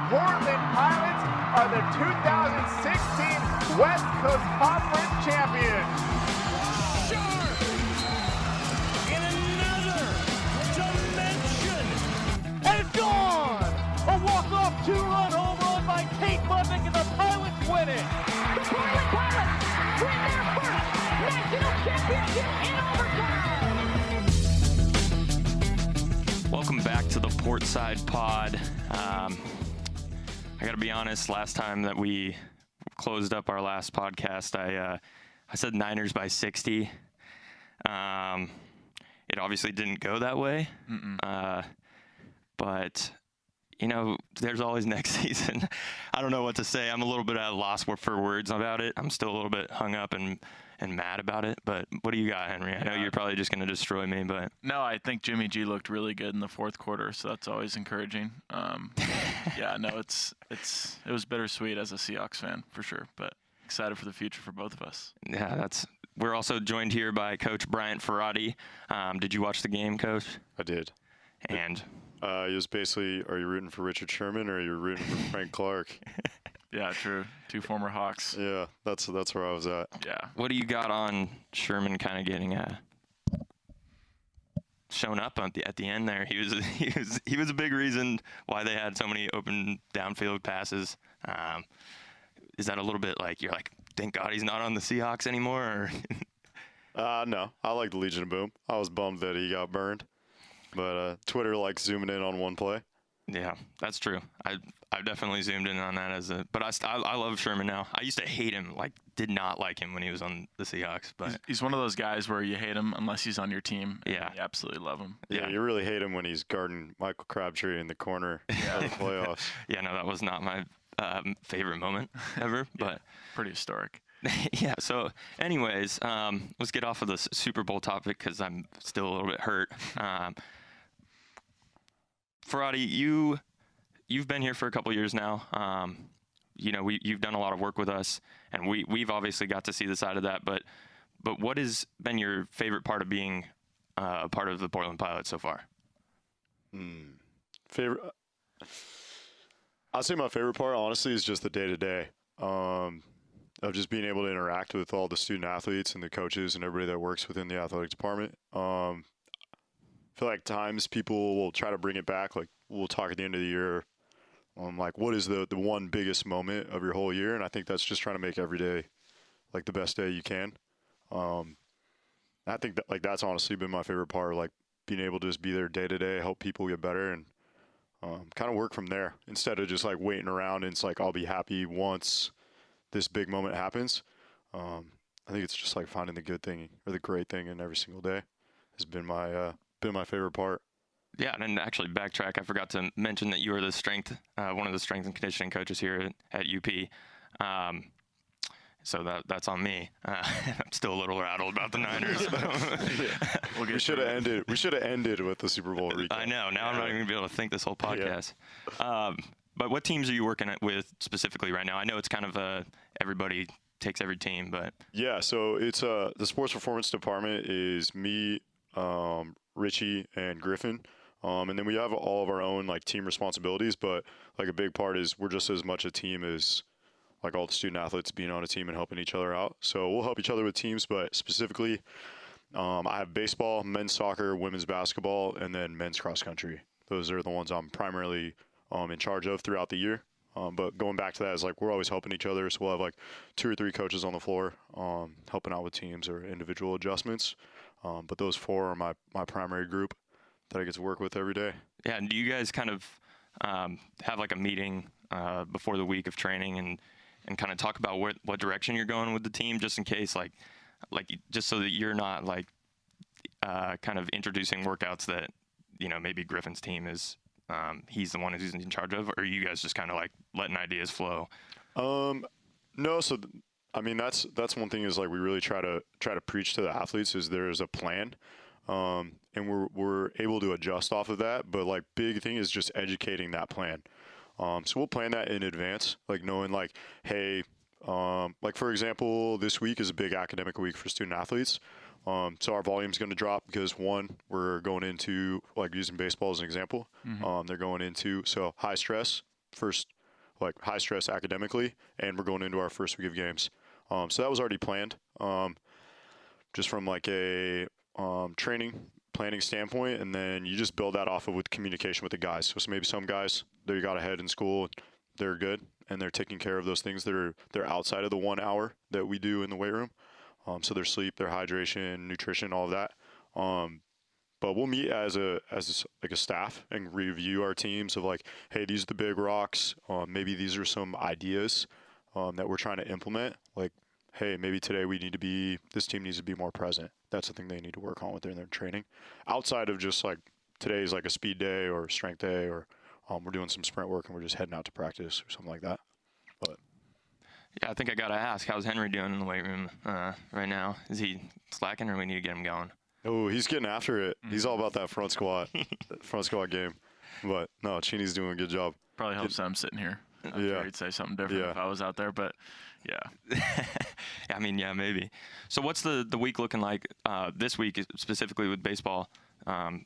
Portland Pilots are the 2016 West Coast Conference champions. Sharp! In another dimension! And it's gone! A walk-off two-run home run by Tate Budnick, and the Pilots win it! The Portland Pilots win their first national championship in overtime! Welcome back to the Portside pod. I got to be honest, last time that we closed up our last podcast, I said Niners by 60. It obviously didn't go that way. But, you know, there's always next season. I don't know what to say. I'm a little bit at a loss for words about it. I'm still a little bit hung up and mad about it. But what do you got, Henry? I know you're probably just going to destroy me, but no, I think Jimmy G looked really good in the fourth quarter, so that's always encouraging. Yeah, no, it was bittersweet as a Seahawks fan for sure, but excited for the future for both of us. Yeah, we're also joined here by Coach Bryant Ferate. Did you watch the game, Coach? I did. And it was basically, are you rooting for Richard Sherman or are you rooting for Frank Clark? Yeah, true. Two former Hawks. Yeah, that's where I was at. Yeah. what do you got on Sherman kind of getting shown up at the end there? He was a big reason why they had so many open downfield passes. Is that a little bit like you're like, thank God he's not on the Seahawks anymore? Or No, I like the Legion of Boom. I was bummed that he got burned, but Twitter likes zooming in on one play. Yeah, that's true. I've definitely zoomed in on that but I love Sherman now. I used to hate him, did not like him when he was on the Seahawks. But He's one of those guys where you hate him unless he's on your team. Yeah. You absolutely love him. Yeah, you really hate him when he's guarding Michael Crabtree in the corner of the playoffs. Yeah, no, that was not my favorite moment ever. But Pretty historic. yeah, so anyways, let's get off of the Super Bowl topic because I'm still a little bit hurt. Ferate, you've been here for a couple years now. You know, you've done a lot of work with us, and we've obviously got to see the side of that. But what has been your favorite part of being a part of the Portland Pilots so far? Favorite? I'd say my favorite part, honestly, is just the day-to-day of just being able to interact with all the student athletes and the coaches and everybody that works within the athletic department. I feel like times people will try to bring it back. Like we'll talk at the end of the year, like what is the one biggest moment of your whole year? And I think that's just trying to make every day like the best day you can. I think that that's honestly been my favorite part, like being able to just be there day to day, help people get better, and kind of work from there instead of just like waiting around. And it's like I'll be happy once this big moment happens. I think it's just like finding the good thing or the great thing in every single day has been my favorite part. Yeah, and actually backtrack, I forgot to mention that you are one of the strength and conditioning coaches here at UP. So that's on me. I'm still a little rattled about the Niners. We should have ended. We should have ended with the Super Bowl recap. I know. Now I'm not even gonna be able to think this whole podcast. Yeah. But what teams are you working with specifically right now? I know it's kind of everybody takes every team, but yeah. So it's the sports performance department is me, Richie, and Griffin. And then we have all of our own like team responsibilities, but like a big part is we're just as much a team as like all the student athletes being on a team and helping each other out. So we'll help each other with teams, but specifically I have baseball, men's soccer, women's basketball, and then men's cross country. Those are the ones I'm primarily in charge of throughout the year. But going back to that is like we're always helping each other. So we'll have like 2 or 3 coaches on the floor helping out with teams or individual adjustments. But those 4 are my primary group that I get to work with every day. Yeah, and do you guys kind of have like a meeting before the week of training and kind of talk about what direction you're going with the team, just in case, like just so that you're not like kind of introducing workouts that, you know, maybe Griffin's team is he's the one who's in charge of, or are you guys just kind of like letting ideas flow? No, so I mean that's one thing is like we really try to preach to the athletes is there's a plan. And we're able to adjust off of that, but like big thing is just educating that plan. So we'll plan that in advance, like knowing like, hey, like for example, this week is a big academic week for student athletes. So our volume's going to drop because one, we're going into like using baseball as an example. They're going into, so high stress, first like high stress academically, and we're going into our first week of games. So that was already planned. Just from like a training planning standpoint, and then you just build that off of with communication with the guys. So maybe some guys they got ahead in school, they're good, and they're taking care of those things that they're outside of the 1 hour that we do in the weight room. So their sleep, their hydration, nutrition, all of that. But we'll meet as like a staff and review our teams of like, hey, these are the big rocks. Maybe these are some ideas that we're trying to implement. Like, hey, maybe today this team needs to be more present. That's the thing they need to work on within their training. Outside of just like today's like a speed day or strength day, or we're doing some sprint work and we're just heading out to practice or something like that. But Yeah, I think I got to ask, how's Henry doing in the weight room right now? Is he slacking, or we need to get him going? oh, he's getting after it. He's all about that front squat game. But no, Chini's doing a good job. Probably helps that I'm sitting here. I'm Yeah. sure he'd say something different Yeah. if I was out there, but yeah. I mean, yeah, maybe. So what's the week looking like this week, specifically with baseball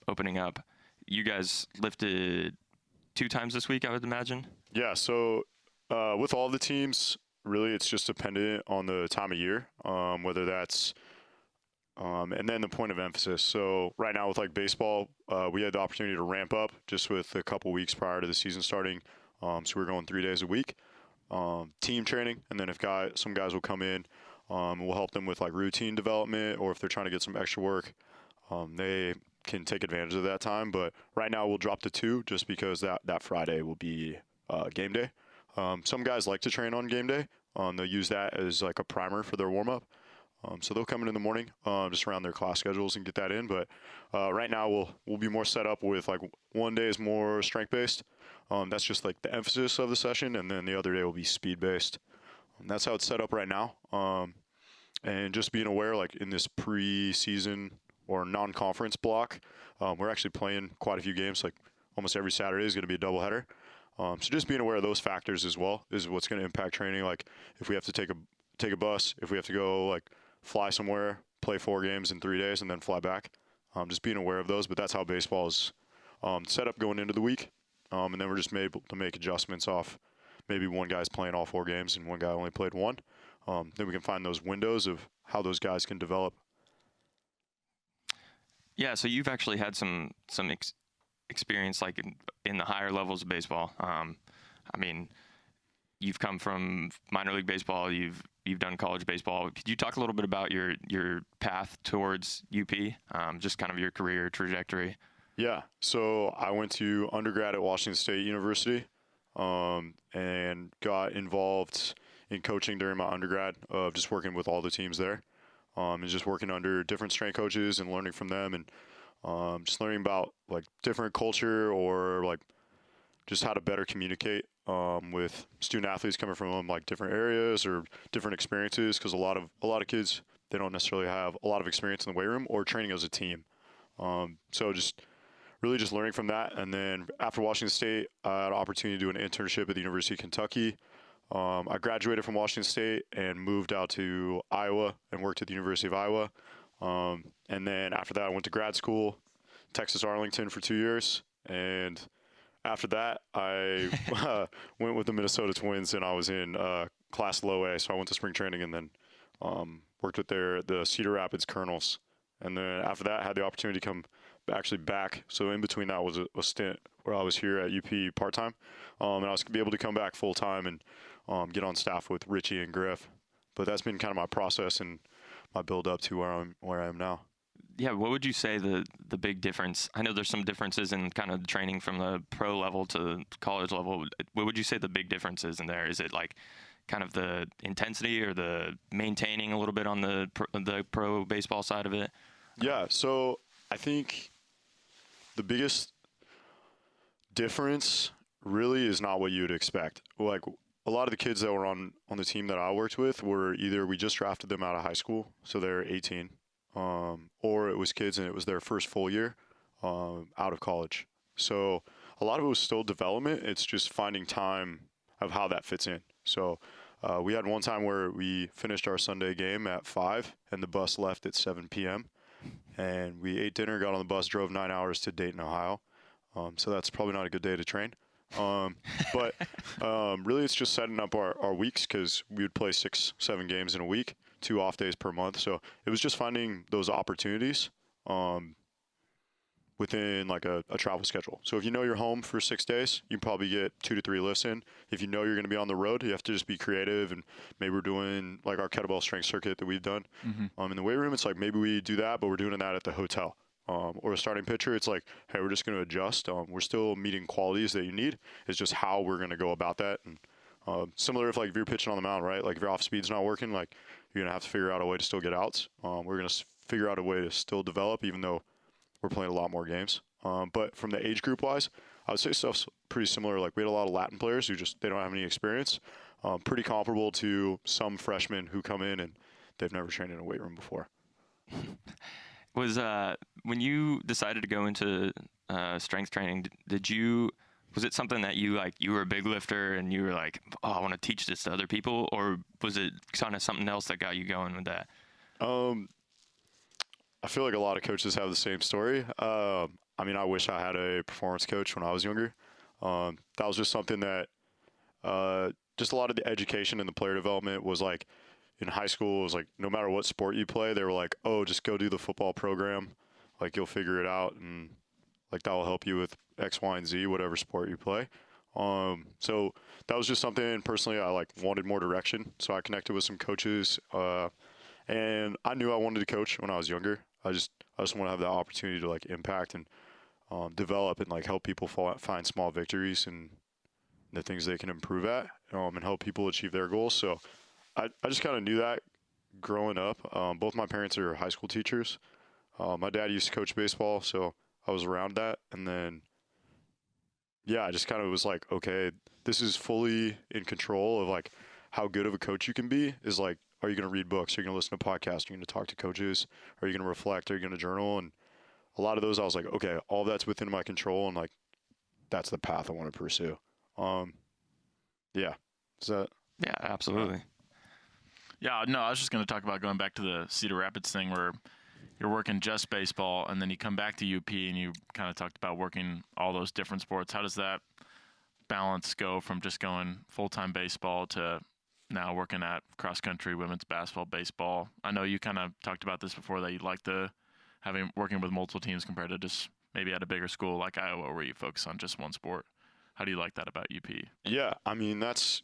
opening up? You guys lifted 2 times this week, I would imagine? Yeah, so with all the teams, really it's just dependent on the time of year, whether that's and then the point of emphasis. So right now with like baseball, we had the opportunity to ramp up just with a couple weeks prior to the season starting. So we're going 3 days a week, team training, and then if some guys will come in, we'll help them with like routine development, or if they're trying to get some extra work, they can take advantage of that time. But right now we'll drop to 2 just because that Friday will be game day. Some guys like to train on game day. They'll use that as like a primer for their warm up. So they'll come in the morning, just around their class schedules and get that in. But right now we'll be more set up with like one day is more strength based. That's just like the emphasis of the session, and then the other day will be speed based. That's how it's set up right now. And just being aware, like in this pre-season or non-conference block, we're actually playing quite a few games. Like almost every Saturday is going to be a doubleheader. So just being aware of those factors as well is what's going to impact training. Like if we have to take a bus, if we have to go like fly somewhere, play 4 games in 3 days, and then fly back. Just being aware of those. But that's how baseball is set up going into the week. And then we're just able to make adjustments off maybe one guy's playing all 4 games and one guy only played 1. Then we can find those windows of how those guys can develop. Yeah, so you've actually had some experience like in the higher levels of baseball. I mean, you've come from minor league baseball. You've done college baseball. Could you talk a little bit about your path towards UP? Just kind of your career trajectory. Yeah, so I went to undergrad at Washington State University, and got involved in coaching during my undergrad of just working with all the teams there, and just working under different strength coaches and learning from them, and just learning about like different culture or like just how to better communicate with student athletes coming from like different areas or different experiences, because a lot of kids, they don't necessarily have a lot of experience in the weight room or training as a team. So just learning from that. And then after Washington State, I had an opportunity to do an internship at the University of Kentucky. I graduated from Washington State and moved out to Iowa and worked at the University of Iowa. And then after that, I went to grad school, Texas Arlington for 2 years. And after that, I went with the Minnesota Twins, and I was in class low A. So I went to spring training and then worked with the Cedar Rapids Colonels. And then after that, I had the opportunity to come back. So in between that was a stint where I was here at UP part-time. And I was going to be able to come back full-time and get on staff with Richie and Griff. But that's been kind of my process and my build up to where I am now. Yeah, what would you say the big difference? I know there's some differences in kind of training from the pro level to college level. What would you say the big difference is in there? Is it like kind of the intensity or the maintaining a little bit on the pro baseball side of it? Yeah, so I think the biggest difference really is not what you would expect. Like a lot of the kids that were on the team that I worked with were either we just drafted them out of high school, so they're 18, or it was kids and it was their first full year out of college. So a lot of it was still development. It's just finding time of how that fits in. So we had one time where we finished our Sunday game at 5 and the bus left at 7 p.m. And we ate dinner, got on the bus, drove 9 hours to Dayton, Ohio. So that's probably not a good day to train. But really, it's just setting up our weeks because we would play 6-7 games in a week, 2 off days per month. So it was just finding those opportunities within like a travel schedule. So if you know you're home for 6 days, you probably get 2 to 3 lifts in. If you know you're going to be on the road, you have to just be creative. And maybe we're doing like our kettlebell strength circuit that we've done in the weight room. It's like maybe we do that, but we're doing that at the hotel. Or a starting pitcher, it's like, hey, we're just going to adjust. We're still meeting qualities that you need. It's just how we're going to go about that. And similar if you're pitching on the mound, right? Like if your off speed's not working, like you're going to have to figure out a way to still get outs. We're going to figure out a way to still develop, even though we're playing a lot more games. But from the age group wise, I would say stuff's pretty similar. Like we had a lot of Latin players who they don't have any experience. Pretty comparable to some freshmen who come in and they've never trained in a weight room before. Was when you decided to go into strength training, was it something that you were a big lifter and you were like, oh, I want to teach this to other people, or was it kind of something else that got you going with that? I feel like a lot of coaches have the same story. I mean, I wish I had a performance coach when I was younger. That was just something that just a lot of the education and the player development was like in high school. It was like no matter what sport you play, they were like, oh, just go do the football program. Like you'll figure it out, and like that will help you with X, Y, and Z, whatever sport you play. So that was just something personally I like wanted more direction. So I connected with some coaches, and I knew I wanted to coach when I was younger. I just want to have that opportunity to like impact and develop and like help people find small victories and the things they can improve at, and help people achieve their goals. So I just kind of knew that growing up. Both my parents are high school teachers. My dad used to coach baseball, so I was around that. And then, yeah, I just kind of was like, okay, this is fully in control of like how good of a coach you can be. Is like, are you going to read books? Are you going to listen to podcasts? Are you going to talk to coaches? Are you going to reflect? Are you going to journal? And a lot of those, I was like, okay, all that's within my control, and like that's the path I want to pursue. Yeah. Is that? Yeah, absolutely. Yeah, no, I was just going to talk about going back to the Cedar Rapids thing where you're working just baseball and then you come back to UP and you kind of talked about working all those different sports. How does that balance go from just going full-time baseball to now working at cross-country, women's basketball, baseball? I know you kind of talked about this before, that you'd like working with multiple teams compared to just maybe at a bigger school like Iowa where you focus on just one sport. How do you like that about UP? Yeah, I mean, that's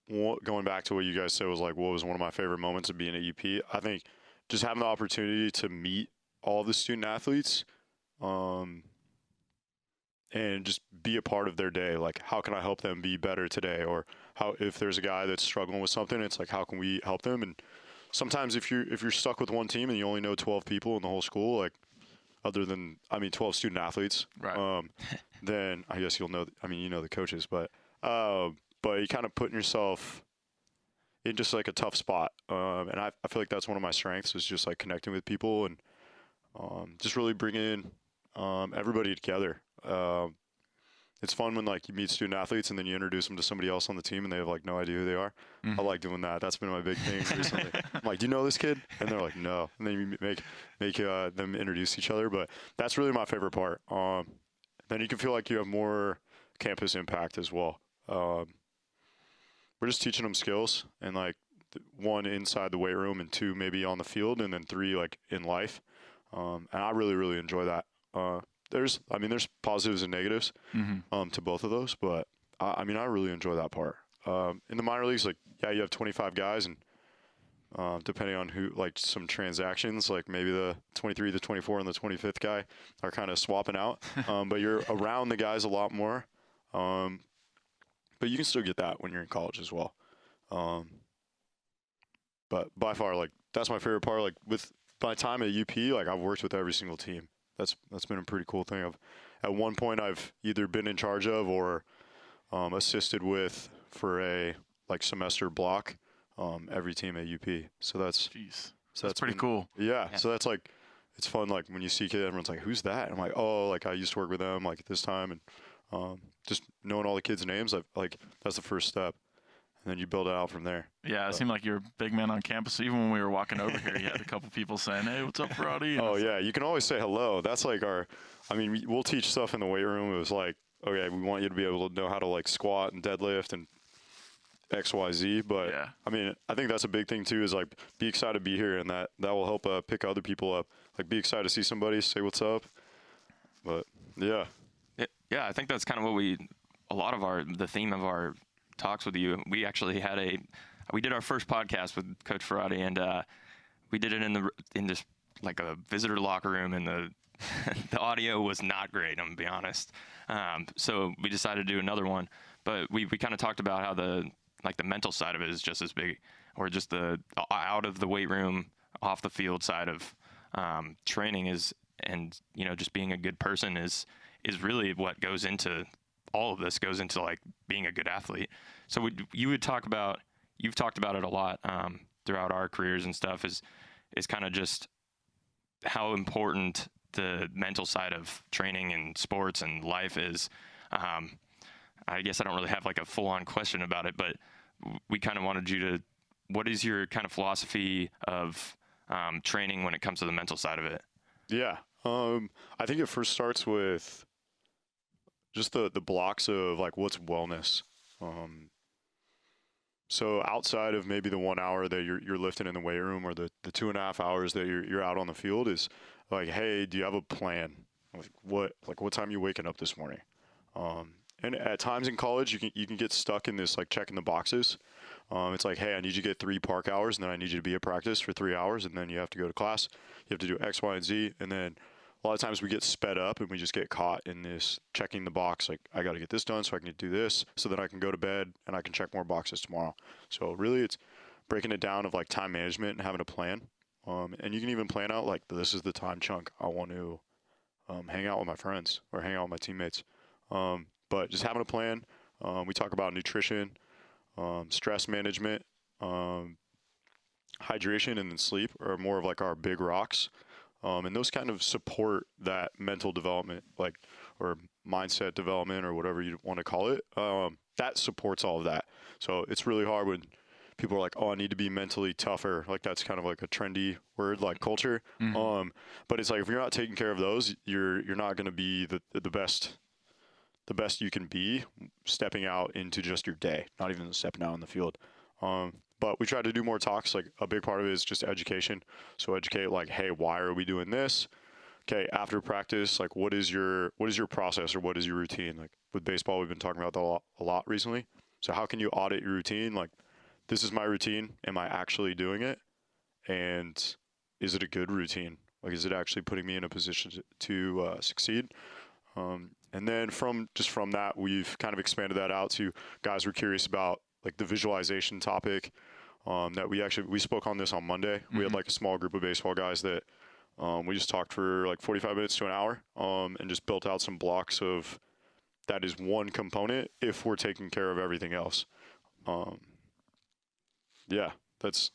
going back to what you guys said was like what was one of my favorite moments of being at UP. I think just having the opportunity to meet all the student athletes and just be a part of their day. Like, how can I help them be better today? Or how, if there's a guy that's struggling with something, it's like, how can we help them? And sometimes if you're stuck with one team and you only know 12 people in the whole school, like other than, 12 student athletes, right. Then I guess you know the coaches, but you kind of putting yourself in just like a tough spot. And I feel like that's one of my strengths is just like connecting with people and just really bringing everybody together. It's fun when like you meet student athletes and then you introduce them to somebody else on the team and they have like no idea who they are. I like doing that. That's been my big thing recently. I'm like, do you know this kid? And they're like, no. And then you make them introduce each other. But that's really my favorite part. Then you can feel like you have more campus impact as well. We're just teaching them skills, and like 1 inside the weight room and 2 maybe on the field, and then 3 like in life. And I really, really enjoy that. There's positives and negatives to both of those, but I really enjoy that part. In the minor leagues, like, yeah, you have 25 guys, and depending on who, like some transactions, like maybe the 23, the 24, and the 25th guy are kind of swapping out. But you're around the guys a lot more. But you can still get that when you're in college as well. But by far, like, that's my favorite part. Like, with my time at UP, like, I've worked with every single team. That's been a pretty cool thing. At one point, I've either been in charge of or assisted with for a like semester block every team at UP. So that's pretty cool. Yeah. So that's like, it's fun. Like when you see kids, everyone's like, "Who's that?" And I'm like, "Oh, like I used to work with them like at this time." And just knowing all the kids' names, like that's the first step. And then you build it out from there. Yeah, it seemed like you're a big man on campus. Even when we were walking over here, you had a couple people saying, "Hey, what's up, Ferate?" Oh, yeah. You can always say hello. That's like we'll teach stuff in the weight room. It was like, okay, we want you to be able to know how to like squat and deadlift and XYZ. But Yeah. I mean, I think that's a big thing too, is like be excited to be here, and that will help pick other people up. Like be excited to see somebody, say what's up. But yeah. Yeah, I think that's kind of what the theme of our talks with you. We actually we did our first podcast with Coach Ferate, and we did it in this like a visitor locker room, and the the audio was not great, I'm gonna be honest. So we decided to do another one, but we kind of talked about how the mental side of it is just as big, or just the out of the weight room, off the field side of training is, and just being a good person is really what goes into all of this, goes into like being a good athlete. So you've talked about it a lot throughout our careers and stuff, is kind of just how important the mental side of training and sports and life is. I guess I don't really have like a full-on question about it, but we kind of wanted you to, what is your kind of philosophy of training when it comes to the mental side of it? Yeah. I think it first starts with just the blocks of like what's wellness. So outside of maybe the 1 hour that you're lifting in the weight room, or the 2.5 hours that you're out on the field, is like, hey, do you have a plan? What time are you waking up this morning? And at times in college, you can get stuck in this like checking the boxes. It's like, hey, I need you to get 3 park hours, and then I need you to be at practice for 3 hours, and then you have to go to class. You have to do X, Y, and Z, and then a lot of times we get sped up and we just get caught in this checking the box. Like, I got to get this done so I can do this, so that I can go to bed and I can check more boxes tomorrow. So really, it's breaking it down of like time management and having a plan. And you can even plan out like, this is the time chunk I want to hang out with my friends or hang out with my teammates. But just having a plan. We talk about nutrition, stress management, hydration, and then sleep are more of like our big rocks. And those kind of support that mental development, like, or mindset development, or whatever you want to call it. That supports all of that. So it's really hard when people are like, oh, I need to be mentally tougher. Like, that's kind of like a trendy word, like culture. Mm-hmm. But it's like, if you're not taking care of those, you're not going to be the best you can be stepping out into just your day, not even stepping out in the field. But we try to do more talks. Like, a big part of it is just education. So educate, like, hey, why are we doing this? Okay, after practice, like, what is your process, or what is your routine? Like, with baseball, we've been talking about that a lot recently. So how can you audit your routine? Like, this is my routine. Am I actually doing it? And is it a good routine? Like, is it actually putting me in a position to succeed? And then from that, we've kind of expanded that out to guys who are curious about like the visualization topic. That we spoke on this on Monday. Mm-hmm. We had like a small group of baseball guys that we just talked for like 45 minutes to an hour, and just built out some blocks of that is one component if we're taking care of everything else. Yeah, that's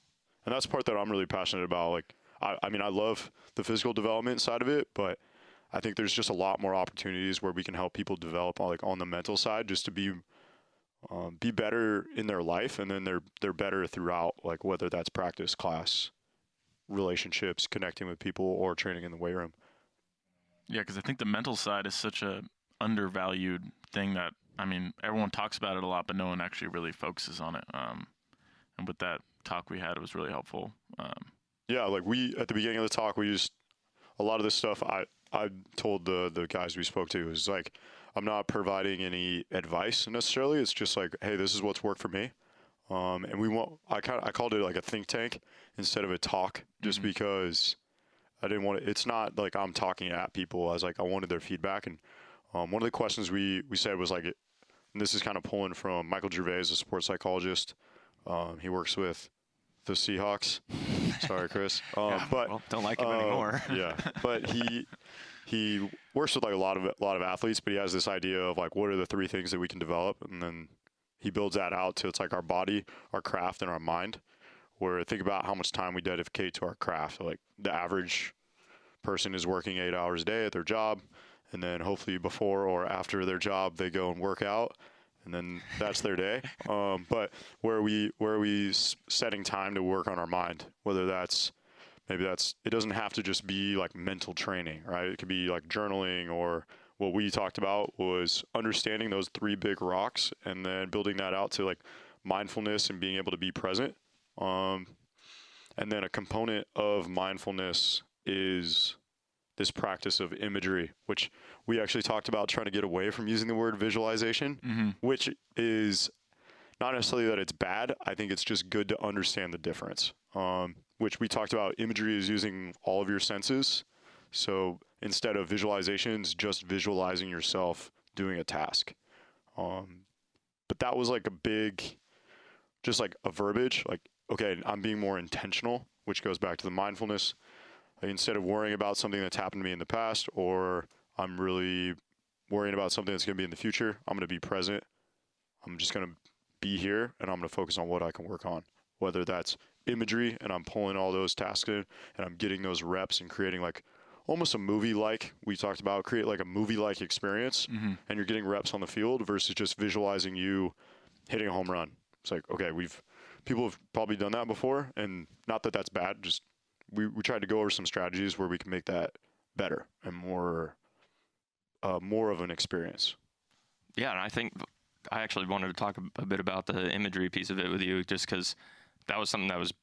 the part that I'm really passionate about. Like, I mean, I love the physical development side of it, but I think there's just a lot more opportunities where we can help people develop like on the mental side, just to be better in their life, and then they're better throughout, like whether that's practice, class, relationships, connecting with people, or training in the weight room. Yeah, because I think the mental side is such a undervalued thing that, I mean, everyone talks about it a lot, but no one actually really focuses on it. And with that talk we had, it was really helpful. Yeah, like at the beginning of the talk, a lot of this stuff I told the guys we spoke to is like, I'm not providing any advice necessarily. It's just like, hey, this is what's worked for me. And I called it like a think tank instead of a talk, just mm-hmm. because I didn't want it's not like I'm talking at people. I wanted their feedback. And one of the questions we said was like, and this is kind of pulling from Michael Gervais, a sports psychologist. He works with the Seahawks. Sorry, Chris. But don't like him anymore. Yeah, but he works with like a lot of athletes, but he has this idea of like, what are the 3 things that we can develop, and then he builds that out to it's like our body, our craft, and our mind. Where think about how much time we dedicate to our craft. So like the average person is working 8 hours a day at their job, and then hopefully before or after their job they go and work out, and then that's their day. But where are we setting time to work on our mind? Whether it doesn't have to just be like mental training, right? It could be like journaling or what we talked about was understanding those 3 big rocks and then building that out to like mindfulness and being able to be present. And then a component of mindfulness is this practice of imagery, which we actually talked about trying to get away from using the word visualization, which is not necessarily that it's bad. I think it's just good to understand the difference, which we talked about. Imagery is using all of your senses. So instead of visualizations, just visualizing yourself doing a task. But that was like a big, just like a verbiage, like, okay, I'm being more intentional, which goes back to the mindfulness. Like instead of worrying about something that's happened to me in the past, or I'm really worrying about something that's going to be in the future, I'm going to be present. I'm just going to be here, and I'm going to focus on what I can work on, whether that's imagery and I'm pulling all those tasks in and I'm getting those reps and creating like almost a movie-like, we talked about, create like a movie-like experience, and you're getting reps on the field versus just visualizing you hitting a home run. It's like, okay, people have probably done that before, and not that that's bad, just we tried to go over some strategies where we can make that better and more of an experience. Yeah, and I think I actually wanted to talk a bit about the imagery piece of it with you, just because that was something that was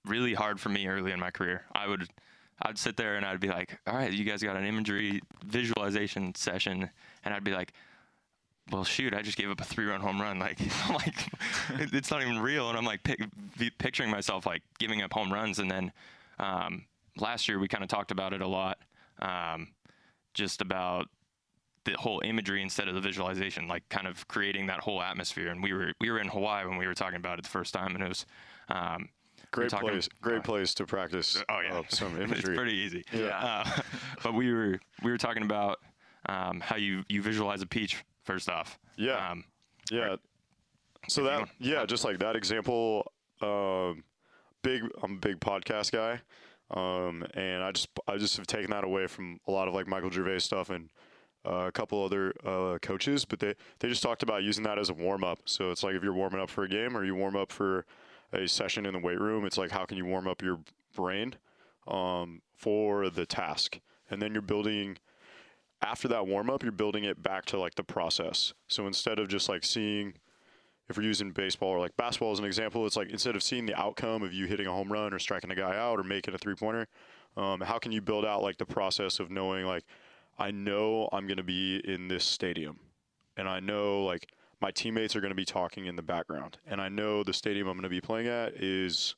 really hard for me early in my career. I'd sit there and I'd be like, all right, you guys got an imagery visualization session, and I'd be like, well, shoot, I just gave up a 3-run home run. Like, I'm like, it's not even real. And I'm like picturing myself like giving up home runs. And then last year we kind of talked about it a lot, just about the whole imagery instead of the visualization, like kind of creating that whole atmosphere. And we were in Hawaii when we were talking about it the first time, and it was great place to practice. Oh yeah, some imagery. It's pretty easy. Yeah. But we were talking about how you visualize a peach first off. Yeah. Yeah. Right. So just like that example. I'm a big podcast guy, and I just have taken that away from a lot of like Michael Gervais stuff and a couple other coaches, but they just talked about using that as a warm up. So it's like if you're warming up for a game or you warm up for a session in the weight room, it's like how can you warm up your brain for the task, and then you're building. After that warm up, you're building it back to like the process. So instead of just like seeing, if we're using baseball or like basketball as an example, it's like instead of seeing the outcome of you hitting a home run or striking a guy out or making a 3-pointer, how can you build out like the process of knowing like, I know I'm going to be in this stadium, and I know like my teammates are going to be talking in the background, and I know the stadium I'm going to be playing at is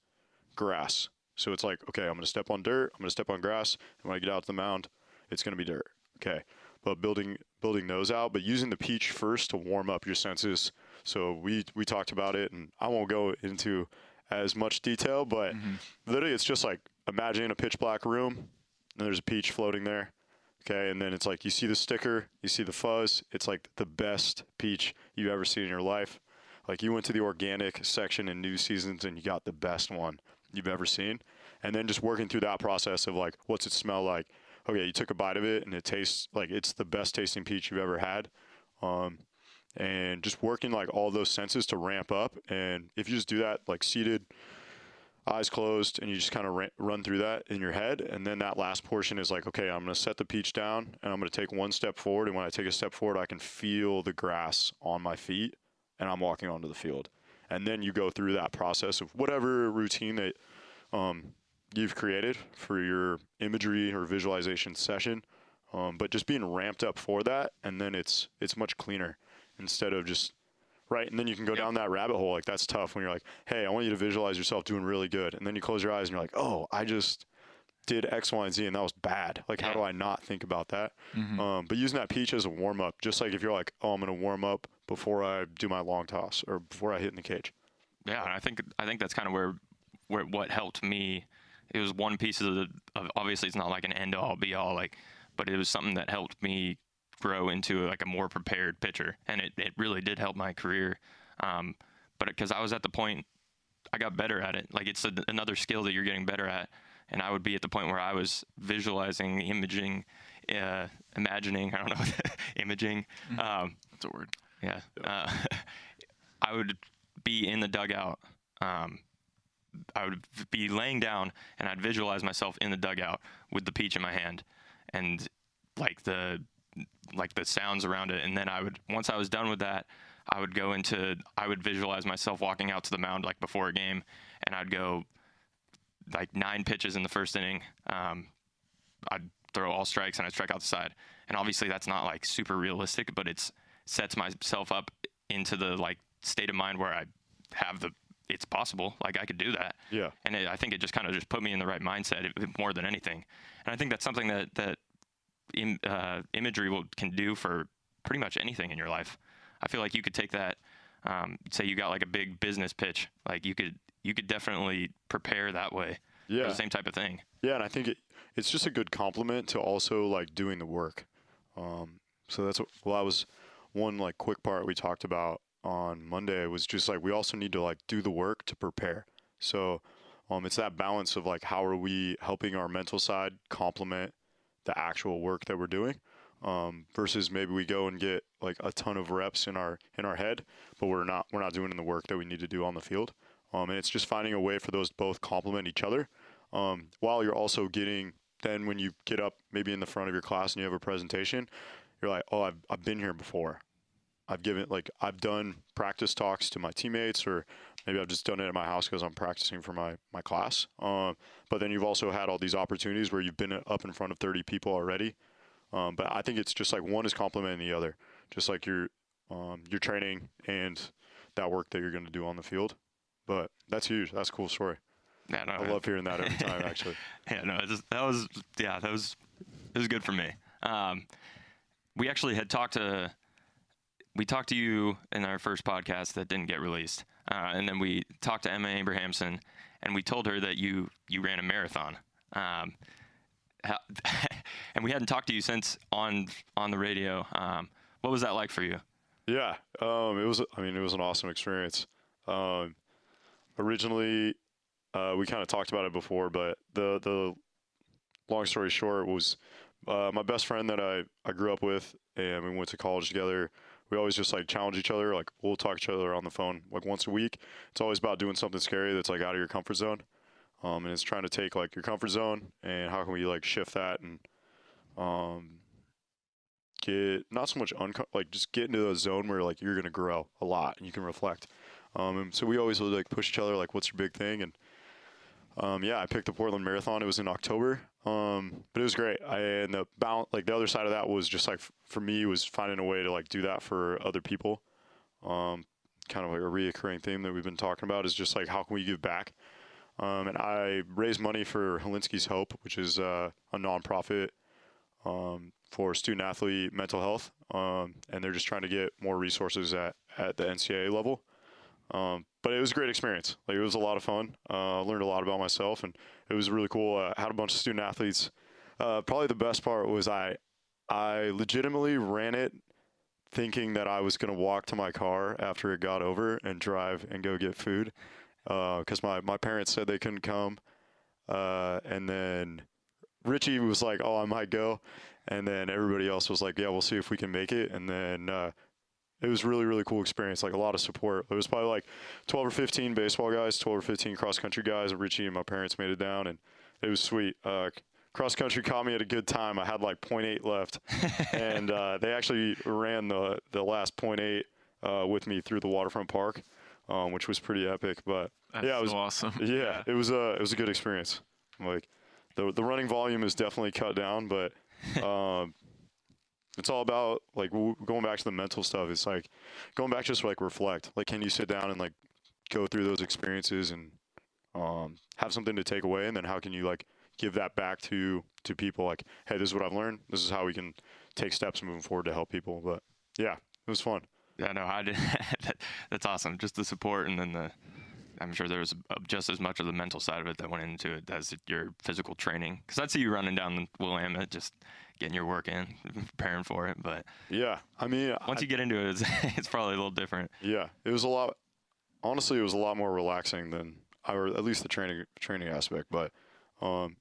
grass. So it's like, okay, I'm going to step on dirt, I'm going to step on grass, and when I get out to the mound, it's going to be dirt. Okay, but building those out, but using the peach first to warm up your senses. So we talked about it, and I won't go into as much detail, but literally it's just like imagine a pitch black room, and there's a peach floating there. Okay, and then it's like you see the sticker, you see the fuzz. It's like the best peach you've ever seen in your life. Like you went to the organic section in New Seasons and you got the best one you've ever seen. And then just working through that process of like, what's it smell like? Okay, you took a bite of it and it tastes like it's the best tasting peach you've ever had. And just working like all those senses to ramp up. And if you just do that like seated, eyes closed, and you just kind of run through that in your head. And then that last portion is like, okay, I'm going to set the peach down and I'm going to take one step forward. And when I take a step forward, I can feel the grass on my feet and I'm walking onto the field. And then you go through that process of whatever routine that you've created for your imagery or visualization session. But just being ramped up for that. And then it's much cleaner instead of just, right, and then you can go down that rabbit hole. Like, that's tough when you're like, hey, I want you to visualize yourself doing really good. And then you close your eyes and you're like, oh, I just did X, Y, and Z, and that was bad. Like, how do I not think about that? But using that peach as a warm-up, just like if you're like, oh, I'm going to warm up before I do my long toss or before I hit in the cage. Yeah, and I think that's kind of where what helped me. It was one piece of obviously it's not like an end-all, be-all, like, but it was something that helped me grow into like a more prepared pitcher, and it really did help my career. But because I was at the point, I got better at it. Like it's another skill that you're getting better at, and I would be at the point where I was visualizing, imagining. I don't know, imaging. That's a word. Yeah. I would be in the dugout. I would be laying down, and I'd visualize myself in the dugout with the peach in my hand, and like the like the sounds around it. And then once I was done with that, I would visualize myself walking out to the mound like before a game, and I'd go like 9 pitches in the first inning. I'd throw all strikes and I'd strike out the side. And obviously that's not like super realistic, but it sets myself up into the like state of mind where I have it's possible. Like I could do that. Yeah. And I think it just kind of just put me in the right mindset more than anything. And I think that's something that imagery can do for pretty much anything in your life. I feel like you could take that, say you got like a big business pitch, like you could definitely prepare that way. Yeah. For the same type of thing. Yeah, and I think it's just a good compliment to also like doing the work. So that was one like quick part we talked about on Monday was just like we also need to like do the work to prepare. So it's that balance of like how are we helping our mental side complement the actual work that we're doing, versus maybe we go and get like a ton of reps in our head, but we're not doing the work that we need to do on the field. And it's just finding a way for those to both complement each other, while you're also getting, then when you get up maybe in the front of your class and you have a presentation, you're like, oh, I've been here before. I've done practice talks to my teammates, or maybe I've just done it at my house because I'm practicing for my class. But then you've also had all these opportunities where you've been up in front of 30 people already. But I think it's just like one is complementing the other, just like your training and that work that you're going to do on the field. But that's huge. That's a cool story. Yeah, no, I love hearing that every time, actually. Yeah, no, it was good for me. We actually had talked to you in our first podcast that didn't get released, and then we talked to Emma Abrahamson, and we told her that you ran a marathon. And we hadn't talked to you since on the radio. What was that like for you? Yeah, it was an awesome experience. Originally, we kind of talked about it before, but the long story short was my best friend that I grew up with, and we went to college together. We always just like challenge each other. Like we'll talk to each other on the phone like once a week. It's always about doing something scary that's like out of your comfort zone. And it's trying to take like your comfort zone and how can we like shift that and get not so much like just get into a zone where like you're gonna grow a lot and you can reflect. And so we always would like push each other like, what's your big thing? And yeah, I picked the Portland Marathon. It was in October, but it was great. And the other side of that was just like for me was finding a way to like do that for other people. Kind of like a reoccurring theme that we've been talking about is just like how can we give back? And I raised money for Helinski's Hope, which is a nonprofit for student athlete mental health, and they're just trying to get more resources at the NCAA level. But it was a great experience. Like it was a lot of fun. Learned a lot about myself, and it was really cool. I had a bunch of student athletes. Probably the best part was I legitimately ran it thinking that I was going to walk to my car after it got over and drive and go get food. Because my parents said they couldn't come. And then Richie was like, oh, I might go. And then everybody else was like, yeah, we'll see if we can make it. And then it was really, really cool experience, like a lot of support. There was probably like 12 or 15 baseball guys, 12 or 15 cross-country guys. Richie and my parents made it down, and it was sweet. Cross-country caught me at a good time. I had like 0.8 left, and they actually ran the last 0.8 with me through the waterfront park, which was pretty epic. But That's yeah, it was so awesome. Yeah, it was a good experience. Like the running volume is definitely cut down, but it's all about like going back to the mental stuff. It's like going back just to, like reflect. Like, can you sit down and like go through those experiences and have something to take away, and then how can you like give that back to people? Like, hey, this is what I've learned. This is how we can take steps moving forward to help people. But yeah, it was fun. Yeah, no, I did. That's awesome. Just the support, and then I'm sure there was just as much of the mental side of it that went into it as your physical training. Because I'd see you running down Willamette, just getting your work in, preparing for it. But yeah, I mean, once you get into it, it's probably a little different. Yeah, it was a lot. Honestly, it was a lot more relaxing than, or at least the training aspect. But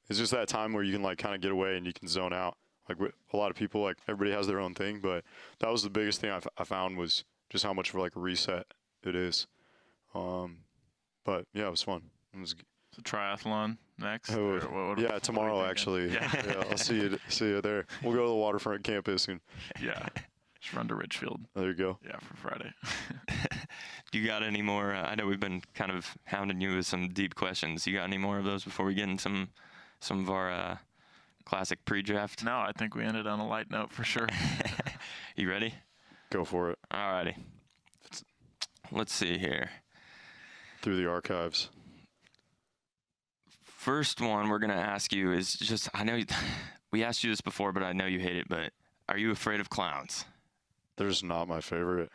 it's just that time where you can like kind of get away and you can zone out. Like a lot of people, like everybody has their own thing, but that was the biggest thing I found was just how much of like a reset it is. But yeah, it was fun. It was It's a triathlon. next? Oh, Or what are yeah, we tomorrow thinking? actually. Yeah. I'll see you there. We'll go to the waterfront campus and Yeah. Just run to Ridgefield. there you go. Yeah, for Friday. Do you got any more? I know we've been kind of hounding you with some deep questions. You got any more of those before we get in some of our classic pre-draft? No, I think we ended on a light note for sure. You ready? Go for it. Alrighty. Let's see here. Through the archives. First one we're gonna ask you is just, I know we asked you this before, but I know you hate it, but are you afraid of clowns? They're just not my favorite.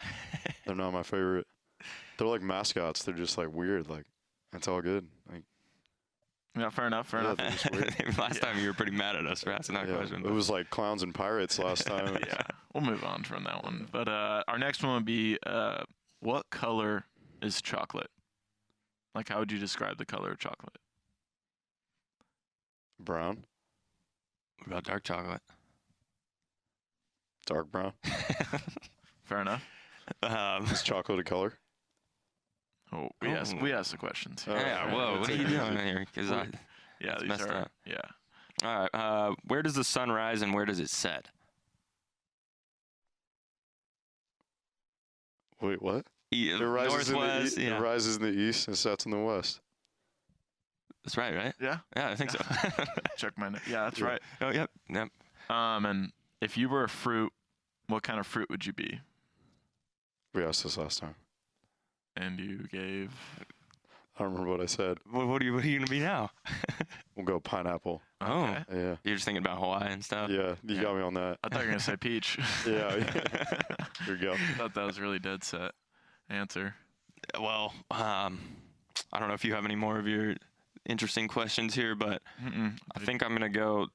They're not my favorite. They're like mascots. They're just like weird. Like, that's all good. Like, Yeah, fair enough. Fair Yeah, enough. they're just weird. Last time you were pretty mad at us for asking that yeah, question. it was like clowns and pirates last time. Yeah, we'll move on from that one. But our next one would be what color is chocolate? Like, how would you describe the color of chocolate? Brown, What about dark chocolate? dark brown. Fair enough. Is chocolate a color? Oh, we asked the questions. Oh, yeah, whoa, what are you doing here? Because Yeah, that's these messed are. up. Yeah. All right. Where does the sun rise and where does it set? Wait, what? It Northwest. rises in the Yeah, It rises in the east and sets in the west. that's right? Yeah. Yeah, I think so. Check my. Yeah, that's Yeah. right. Oh, yep. And if you were a fruit, what kind of fruit would you be? We asked this last time. And you gave. I don't remember what I said. What are you gonna be now? We'll go pineapple. Oh, Okay. Yeah. you're just thinking about Hawaii and stuff. Yeah, you got me on that. I thought you were gonna say peach. Yeah. Here you go. I thought that was a really dead set answer. Well, I don't know if you have any more of your interesting questions here, but I think I'm gonna go.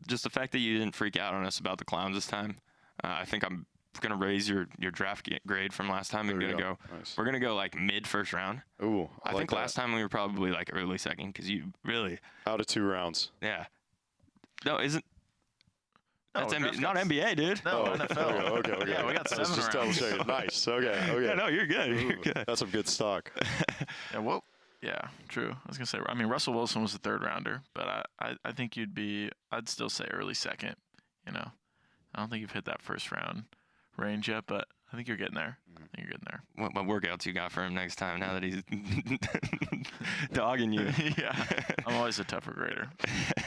Just the fact that you didn't freak out on us about the clowns this time. I think I'm gonna raise your draft grade from last time. There We're you gonna go. Nice. We're gonna go like mid first round. Ooh, I like think that. last time we were probably like early second because you really, Out of 2 rounds. yeah. No, isn't. No, That's draft not got- NBA, dude. No, Oh, NFL. Okay. Yeah, we got I was 7 just double rounds. checking. Nice. Okay. Yeah, no, you're good. You're Ooh, good. That's some good stock. Yeah, well, yeah, true. I was gonna say. I mean, Russell Wilson was the 3rd rounder, but I think you'd be. I'd still say early second. I don't think you've hit that first round range yet, but I think you're getting there. I think you're getting there. What workouts you got for him next time? Now that he's dogging you. Yeah, I'm always a tougher grader.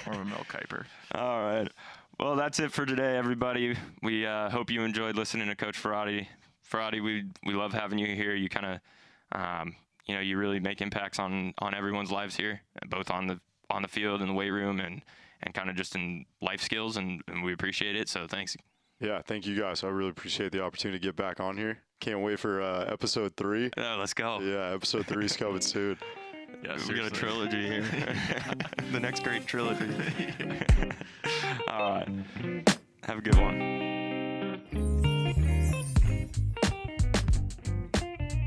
More of a Mel Kiper. All right. Well, that's it for today, everybody. We hope you enjoyed listening to Coach Ferate. Ferate, we love having you here. You kind of, you really make impacts on everyone's lives here, both on the field and the weight room, and kind of just in life skills, and we appreciate it. So thanks. Yeah, thank you guys. I really appreciate the opportunity to get back on here. Can't wait for episode 3. Let's go. Yeah, episode 3 is coming soon. Yeah, We got a seriously. trilogy here. The next great trilogy. All right. Have a good one.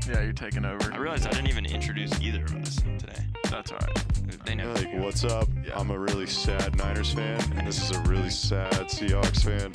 Yeah, you're taking over. I realized I didn't even introduce either of us today. That's all right. They know. Like, what's up? Yeah. I'm a really sad Niners fan, and this is a really sad Seahawks fan.